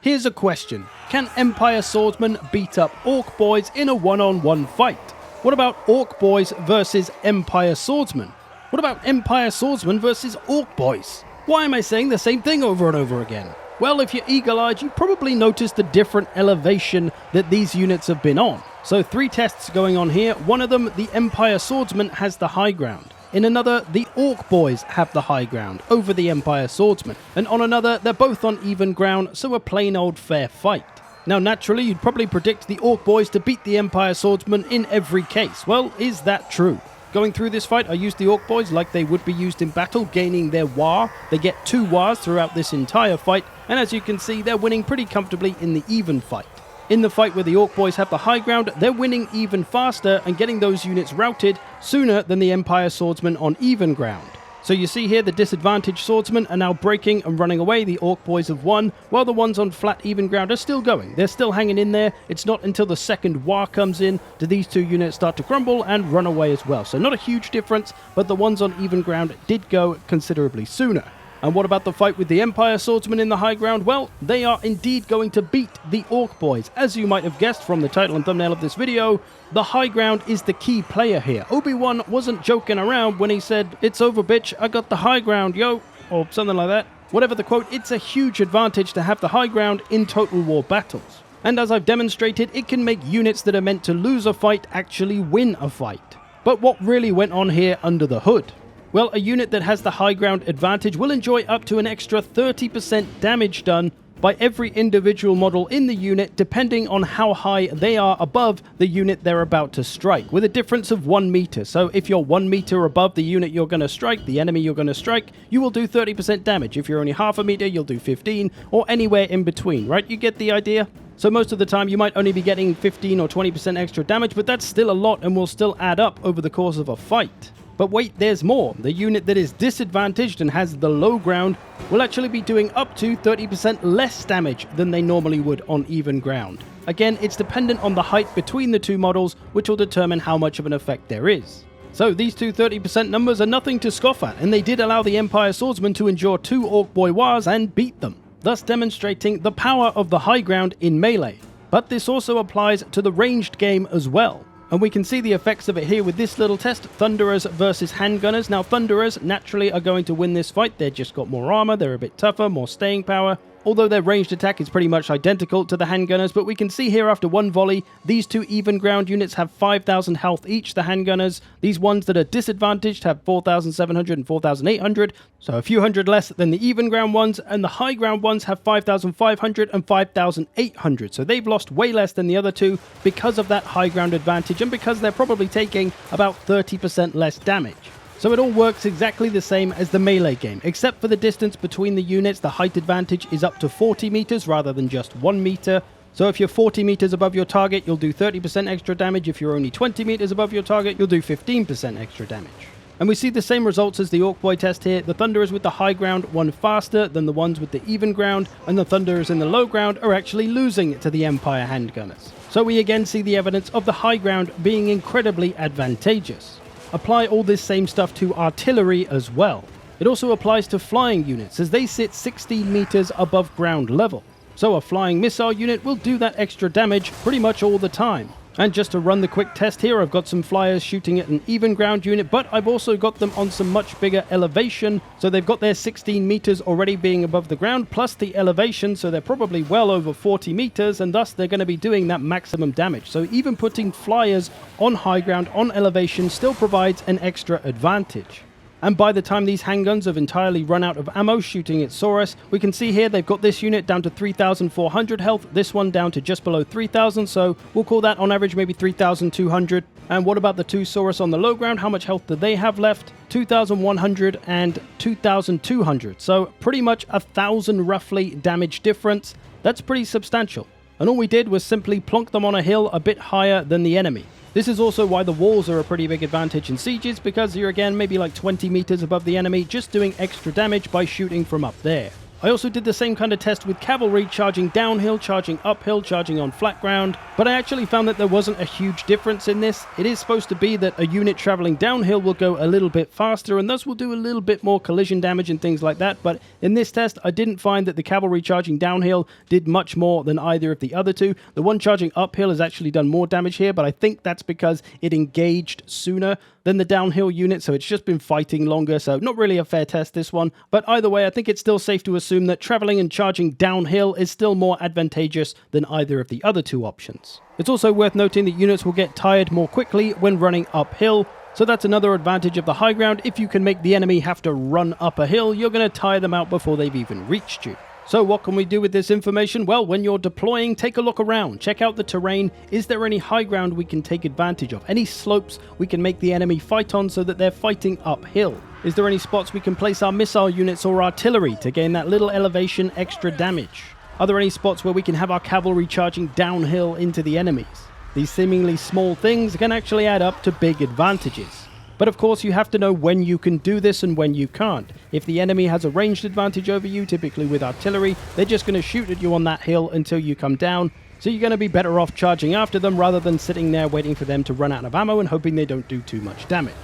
Here's a question. Can Empire Swordsmen beat up Orc Boys in a one-on-one fight? What about Orc Boys versus Empire Swordsmen? What about Empire Swordsmen versus Orc Boys? Why am I saying the same thing over and over again? Well, if you're eagle-eyed, you probably noticed the different elevation that these units have been on. So 3 tests going on here. One of them, the Empire Swordsman has the high ground. In another, the Orc Boys have the high ground over the Empire Swordsman. And on another, they're both on even ground, so a plain old fair fight. Now naturally, you'd probably predict the Orc Boys to beat the Empire Swordsman in every case. Well, is that true? Going through this fight, I used the Orc Boys like they would be used in battle, gaining their War. They get 2 Wars throughout this entire fight, and as you can see, they're winning pretty comfortably in the even fight. In the fight where the Orc Boys have the high ground, they're winning even faster and getting those units routed sooner than the Empire Swordsmen on even ground. So you see here the disadvantaged swordsmen are now breaking and running away. The Orc Boys have won, while the ones on flat even ground are still going. They're still hanging in there. It's not until the second War comes in do these 2 units start to crumble and run away as well. So not a huge difference, but the ones on even ground did go considerably sooner. And what about the fight with the Empire Swordsmen in the high ground? Well, they are indeed going to beat the Orc Boys. As you might have guessed from the title and thumbnail of this video, the high ground is the key player here. Obi-Wan wasn't joking around when he said, "It's over, bitch, I got the high ground, yo," or something like that. Whatever the quote, it's a huge advantage to have the high ground in Total War battles. And as I've demonstrated, it can make units that are meant to lose a fight actually win a fight. But what really went on here under the hood? Well, a unit that has the high ground advantage will enjoy up to an extra 30% damage done by every individual model in the unit, depending on how high they are above the unit they're about to strike, with a difference of 1 meter. So if you're 1 meter above the unit you're going to strike, the enemy you're going to strike, you will do 30% damage. If you're only half a meter, you'll do 15, or anywhere in between, right? You get the idea? So most of the time you might only be getting 15 or 20% extra damage, but that's still a lot and will still add up over the course of a fight. But wait, there's more. The unit that is disadvantaged and has the low ground will actually be doing up to 30% less damage than they normally would on even ground. Again, it's dependent on the height between the 2 models, which will determine how much of an effect there is. So these 2 30% numbers are nothing to scoff at, and they did allow the Empire Swordsmen to endure 2 Orc Boy Wars and beat them, thus demonstrating the power of the high ground in melee. But this also applies to the ranged game as well. And we can see the effects of it here with this little test, Thunderers versus Handgunners. Now, Thunderers naturally are going to win this fight. They've just got more armor, they're a bit tougher, more staying power, although their ranged attack is pretty much identical to the Handgunners. But we can see here after 1 volley, these 2 even ground units have 5,000 health each, the Handgunners. These ones that are disadvantaged have 4,700 and 4,800, so a few hundred less than the even ground ones, and the high ground ones have 5,500 and 5,800, so they've lost way less than the other 2 because of that high ground advantage and because they're probably taking about 30% less damage. So it all works exactly the same as the melee game, except for the distance between the units. The height advantage is up to 40 meters rather than just 1 meter. So if you're 40 meters above your target, you'll do 30% extra damage. If you're only 20 meters above your target, you'll do 15% extra damage. And we see the same results as the Orc Boy test here. The Thunderers with the high ground won faster than the ones with the even ground, and the Thunderers in the low ground are actually losing to the Empire Handgunners. So we again see the evidence of the high ground being incredibly advantageous. Apply all this same stuff to artillery as well. It also applies to flying units, as they sit 16 meters above ground level. So a flying missile unit will do that extra damage pretty much all the time. And just to run the quick test here, I've got some flyers shooting at an even ground unit, but I've also got them on some much bigger elevation. So they've got their 16 meters already being above the ground, plus the elevation, so they're probably well over 40 meters, and thus they're going to be doing that maximum damage. So even putting flyers on high ground, on elevation, still provides an extra advantage. And by the time these handguns have entirely run out of ammo shooting at Saurus, we can see here they've got this unit down to 3,400 health, this one down to just below 3,000, so we'll call that on average maybe 3,200. And what about the 2 Saurus on the low ground? How much health do they have left? 2,100 and 2,200, so pretty much 1,000 roughly damage difference. That's pretty substantial. And all we did was simply plonk them on a hill a bit higher than the enemy. This is also why the walls are a pretty big advantage in sieges, because you're again maybe like 20 meters above the enemy, just doing extra damage by shooting from up there. I also did the same kind of test with cavalry, charging downhill, charging uphill, charging on flat ground, but I actually found that there wasn't a huge difference in this. It is supposed to be that a unit traveling downhill will go a little bit faster and thus will do a little bit more collision damage and things like that, but in this test I didn't find that the cavalry charging downhill did much more than either of the other two. The one charging uphill has actually done more damage here, but I think that's because it engaged sooner than the downhill unit, so it's just been fighting longer, so not really a fair test this one. But either way, I think it's still safe to assume that traveling and charging downhill is still more advantageous than either of the other two options. It's also worth noting that units will get tired more quickly when running uphill, so that's another advantage of the high ground. If you can make the enemy have to run up a hill, you're going to tire them out before they've even reached you. So what can we do with this information? Well, when you're deploying, take a look around. Check out the terrain. Is there any high ground we can take advantage of? Any slopes we can make the enemy fight on so that they're fighting uphill? Is there any spots we can place our missile units or artillery to gain that little elevation extra damage? Are there any spots where we can have our cavalry charging downhill into the enemies? These seemingly small things can actually add up to big advantages. But of course you have to know when you can do this and when you can't. If the enemy has a ranged advantage over you, typically with artillery, they're just going to shoot at you on that hill until you come down. So you're going to be better off charging after them rather than sitting there waiting for them to run out of ammo and hoping they don't do too much damage.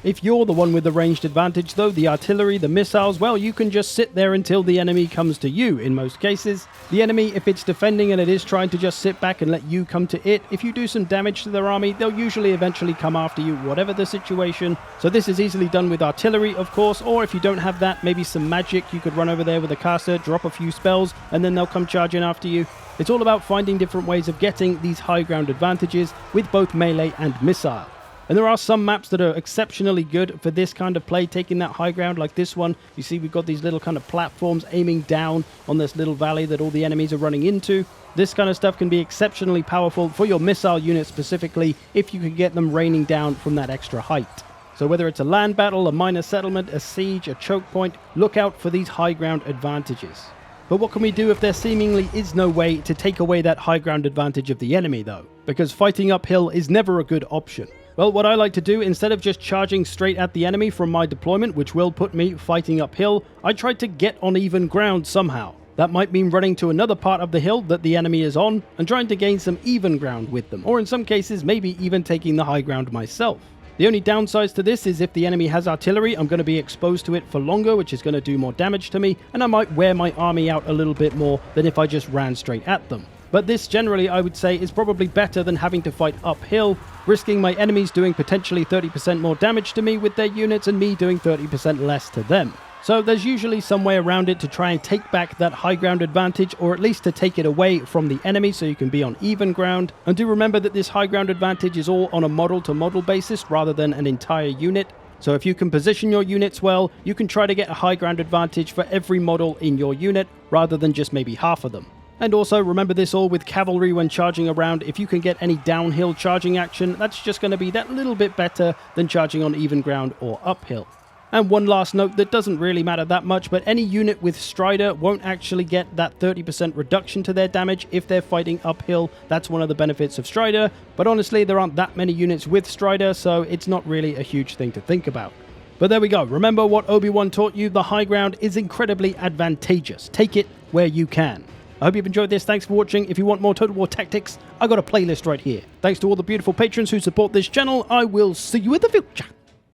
If you're the one with the ranged advantage though, the artillery, the missiles, well, you can just sit there until the enemy comes to you in most cases. The enemy, if it's defending and it is trying to just sit back and let you come to it, if you do some damage to their army, they'll usually eventually come after you, whatever the situation. So this is easily done with artillery, of course, or if you don't have that, maybe some magic, you could run over there with a caster, drop a few spells, and then they'll come charging after you. It's all about finding different ways of getting these high ground advantages with both melee and missile. And there are some maps that are exceptionally good for this kind of play, taking that high ground like this one. You see we've got these little kind of platforms aiming down on this little valley that all the enemies are running into. This kind of stuff can be exceptionally powerful for your missile units specifically if you can get them raining down from that extra height. So whether it's a land battle, a minor settlement, a siege, a choke point, look out for these high ground advantages. But what can we do if there seemingly is no way to take away that high ground advantage of the enemy though? Because fighting uphill is never a good option. Well, what I like to do, instead of just charging straight at the enemy from my deployment, which will put me fighting uphill, I try to get on even ground somehow. That might mean running to another part of the hill that the enemy is on and trying to gain some even ground with them, or in some cases maybe even taking the high ground myself. The only downsides to this is if the enemy has artillery, I'm going to be exposed to it for longer, which is going to do more damage to me, and I might wear my army out a little bit more than if I just ran straight at them. But this generally, I would say, is probably better than having to fight uphill, risking my enemies doing potentially 30% more damage to me with their units and me doing 30% less to them. So there's usually some way around it to try and take back that high ground advantage, or at least to take it away from the enemy so you can be on even ground. And do remember that this high ground advantage is all on a model to model basis rather than an entire unit. So if you can position your units well, you can try to get a high ground advantage for every model in your unit rather than just maybe half of them. And also remember this all with cavalry when charging around. If you can get any downhill charging action, that's just going to be that little bit better than charging on even ground or uphill. And one last note that doesn't really matter that much, but any unit with Strider won't actually get that 30% reduction to their damage if they're fighting uphill. That's one of the benefits of Strider, but honestly there aren't that many units with Strider, so it's not really a huge thing to think about. But there we go. Remember what Obi-Wan taught you, the high ground is incredibly advantageous. Take it where you can. I hope you've enjoyed this. Thanks for watching. If you want more Total War tactics, I've got a playlist right here. Thanks to all the beautiful patrons who support this channel. I will see you in the future.